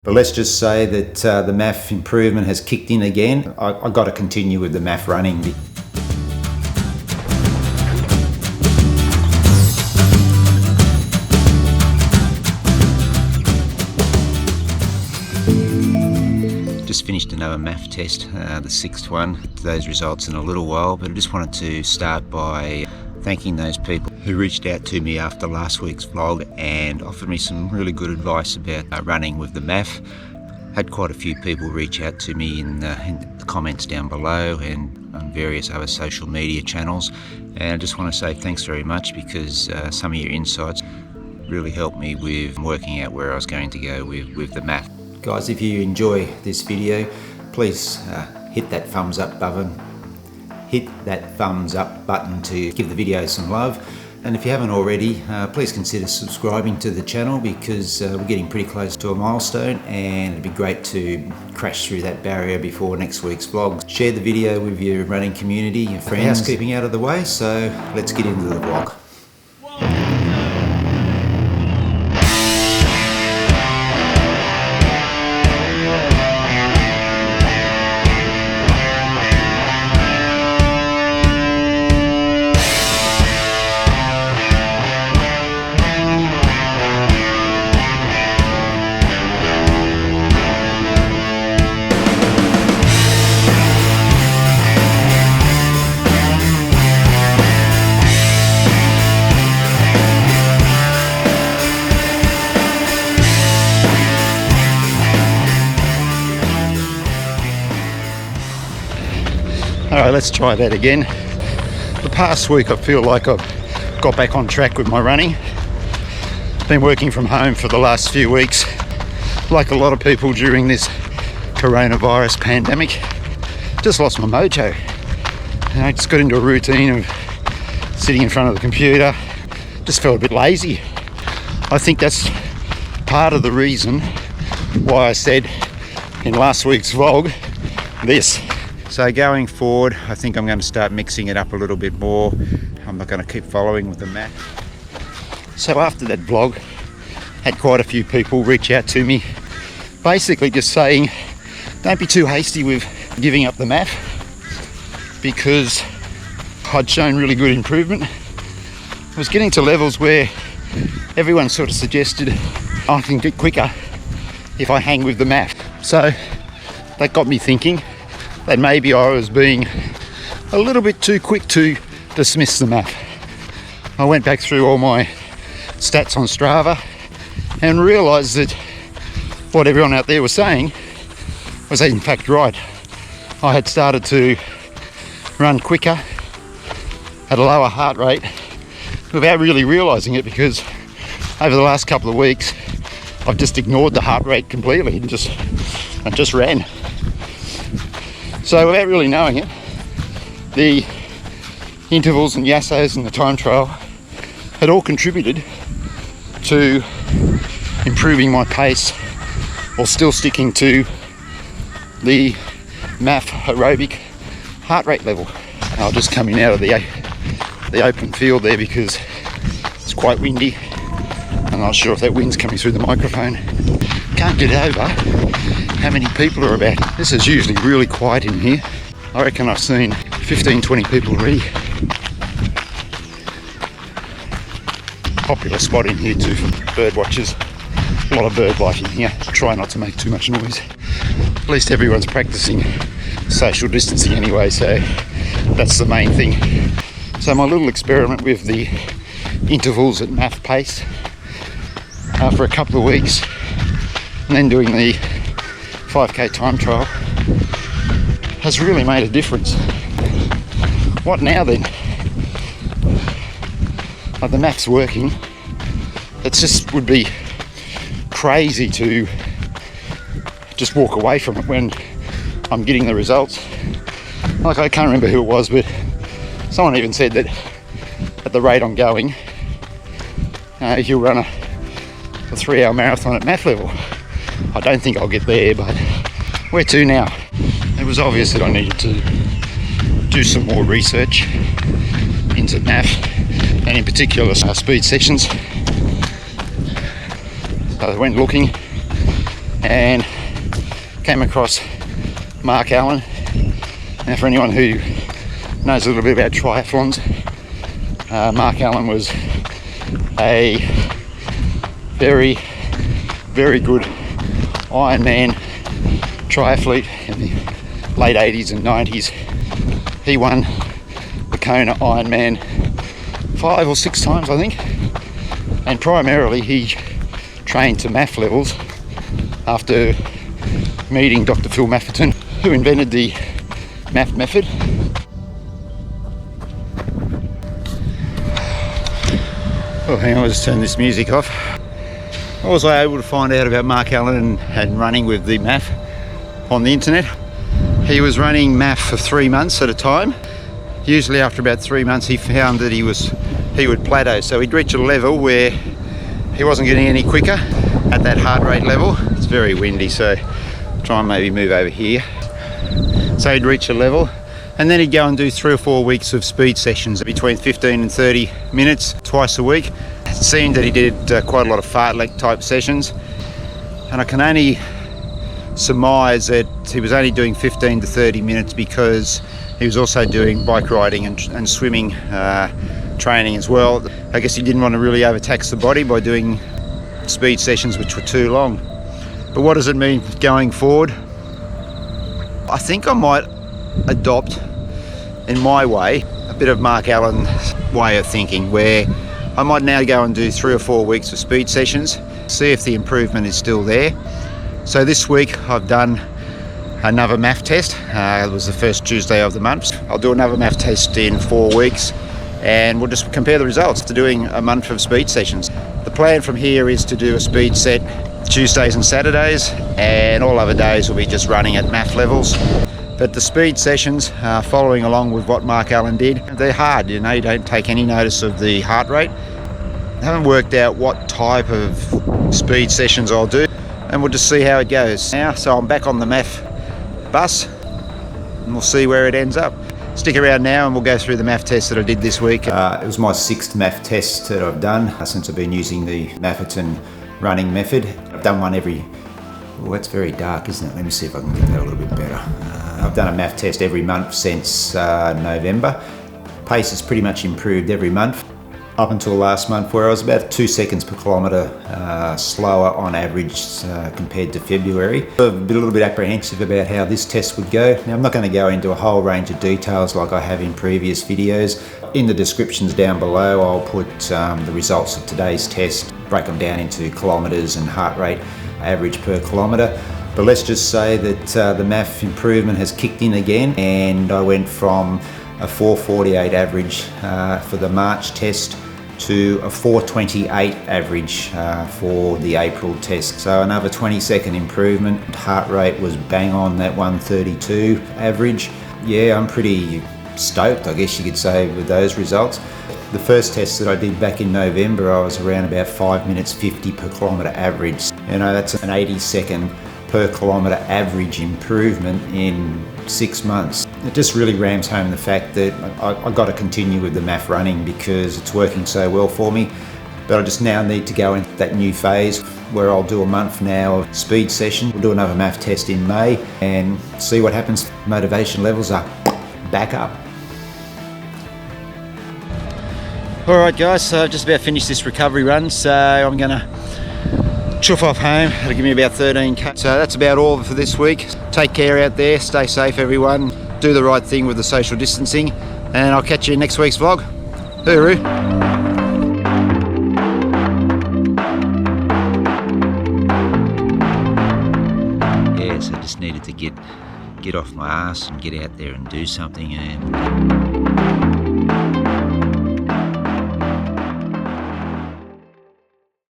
But let's just say that the MAF improvement has kicked in again. I've got to continue with the MAF running. Just finished another MAF test, the 6th one. Those results in a little while, but I just wanted to start by thanking those people who reached out to me after last week's vlog and offered me some really good advice about running with the MAF. Had quite a few people reach out to me in the comments down below and on various other social media channels, and I just want to say thanks very much, because some of your insights really helped me with working out where I was going to go with the MAF. Guys, if you enjoy this video, please hit that thumbs up button. Hit that thumbs up button to give the video some love. And if you haven't already, please consider subscribing to the channel, because we're getting pretty close to a milestone, and it'd be great to crash through that barrier before next week's vlog. Share the video with your running community, your friends. Housekeeping out of the way, so let's get into the vlog. Alright, let's try that again. The past week I feel like I've got back on track with my running. Been working from home for the last few weeks, like a lot of people during this coronavirus pandemic. Just lost my mojo. And I just got into a routine of sitting in front of the computer. Just felt a bit lazy. I think that's part of the reason why I said in last week's vlog this. So going forward, I think I'm going to start mixing it up a little bit more. I'm not going to keep following with the MAF. So after that vlog, had quite a few people reach out to me, basically just saying, don't be too hasty with giving up the MAF, because I'd shown really good improvement. I was getting to levels where everyone sort of suggested I can get quicker if I hang with the MAF. So that got me thinking that maybe I was being a little bit too quick to dismiss the MAF. I went back through all my stats on Strava and realised that what everyone out there was saying was in fact right. I had started to run quicker at a lower heart rate without really realising it, because over the last couple of weeks I've just ignored the heart rate completely and just ran. So without really knowing it, the intervals and yassos and the time trial had all contributed to improving my pace while still sticking to the MAF aerobic heart rate level. I'm just coming out of the open field there because it's quite windy. I'm not sure if that wind's coming through the microphone. Can't get over how many people are about. This is usually really quiet in here. I reckon I've seen 15-20 people already. Popular spot in here too for bird watchers. A lot of bird life in here. Try not to make too much noise. At least everyone's practicing social distancing anyway, so that's the main thing. So my little experiment with the intervals at MAF pace for a couple of weeks, and then doing the 5k time trial, has really made a difference. What now then? Like, the MAF's working. It just would be crazy to just walk away from it when I'm getting the results. Like, I can't remember who it was, but someone even said that at the rate I'm going, you'll run a 3-hour marathon at MAF level. I don't think I'll get there, but where to now? It was obvious that I needed to do some more research into MAF, and in particular speed sessions. So I went looking, and came across Mark Allen. Now, for anyone who knows a little bit about triathlons, Mark Allen was a very, very good Ironman triathlete in the late 80s and 90s. He won the Kona Ironman 5 or 6 times, I think, and primarily he trained to MAF levels after meeting Dr. Phil Mafferton, who invented the MAF method. Oh, hang on, I'll just turn this music off. I was able to find out about Mark Allen and running with the MAF on the internet. He was running MAF for 3 months at a time. Usually after about 3 months he found that he would plateau, so he'd reach a level where he wasn't getting any quicker at that heart rate level. It's very windy, so I'll try and maybe move over here. So he'd reach a level, and then he'd go and do 3 or 4 weeks of speed sessions between 15 and 30 minutes twice a week. It seemed that he did quite a lot of fartlek type sessions, and I can only surmise that he was only doing 15 to 30 minutes because he was also doing bike riding and swimming training as well. I guess he didn't want to really overtax the body by doing speed sessions which were too long. But what does it mean going forward? I think I might adopt, in my way, a bit of Mark Allen's way of thinking, where I might now go and do 3 or 4 weeks of speed sessions, see if the improvement is still there. So this week I've done another MAF test. It was the first Tuesday of the month. I'll do another MAF test in 4 weeks, and we'll just compare the results to doing a month of speed sessions. The plan from here is to do a speed set Tuesdays and Saturdays, and all other days will be just running at MAF levels. But the speed sessions, following along with what Mark Allen did, they're hard, you know, you don't take any notice of the heart rate. I haven't worked out what type of speed sessions I'll do, and we'll just see how it goes. Now, so I'm back on the MAF bus, and we'll see where it ends up. Stick around now and we'll go through the MAF test that I did this week. It was my 6th MAF test that I've done since I've been using the Mafferton running method. I've done one every, well, that's very dark, isn't it? Let me see if I can get that a little bit better. I've done a MAF test every month since November. Pace has pretty much improved every month, up until last month, where I was about 2 seconds per kilometre slower on average compared to February. I'm a little bit apprehensive about how this test would go. Now, I'm not going to go into a whole range of details like I have in previous videos. In the descriptions down below, I'll put the results of today's test, break them down into kilometres and heart rate average per kilometre. But let's just say that the MAF improvement has kicked in again, and I went from a 4:48 average for the March test to a 4:28 average for the April test. So another 20-second improvement. Heart rate was bang on that 132 average. Yeah, I'm pretty stoked, I guess you could say, with those results. The first test that I did back in November, I was around about 5 minutes 50 per kilometre average. You know, that's an 80-second per kilometre average improvement in 6 months. It just really rams home the fact that I've got to continue with the MAF running because it's working so well for me. But I just now need to go into that new phase where I'll do a month now of speed session. We'll do another MAF test in May and see what happens. Motivation levels are back up. Alright guys, so I've just about finished this recovery run, so I'm going to chuff off home. It'll give me about 13k. So that's about all for this week. Take care out there, stay safe everyone, do the right thing with the social distancing, and I'll catch you in next week's vlog. Hooroo! Yes, I just needed to get off my ass and get out there and do something, and